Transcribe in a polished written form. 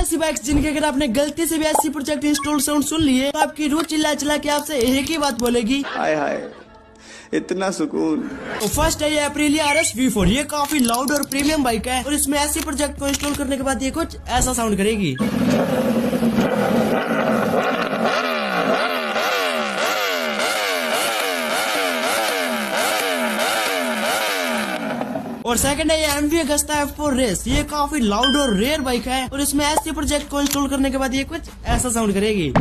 ऐसी बाइक्स जिनके अगर आपने गलती से भी ऐसी प्रोजेक्ट इंस्टॉल साउंड सुन लिए तो आपकी रूह चिल्ला चिल्ला के आपसे एक ही बात बोलेगी, हाय हाय इतना सुकून। तो फर्स्ट है ये Aprilia RS V4। ये काफी लाउड और प्रीमियम बाइक है और इसमें ऐसी प्रोजेक्ट को इंस्टॉल करने के बाद ये कुछ ऐसा साउंड करेगी। और सेकंड है ये MV Agusta F4 रेस। ये काफी लाउड और रेयर बाइक है और इसमें ऐसे प्रोजेक्ट को इंस्टॉल करने के बाद ये कुछ ऐसा साउंड करेगी।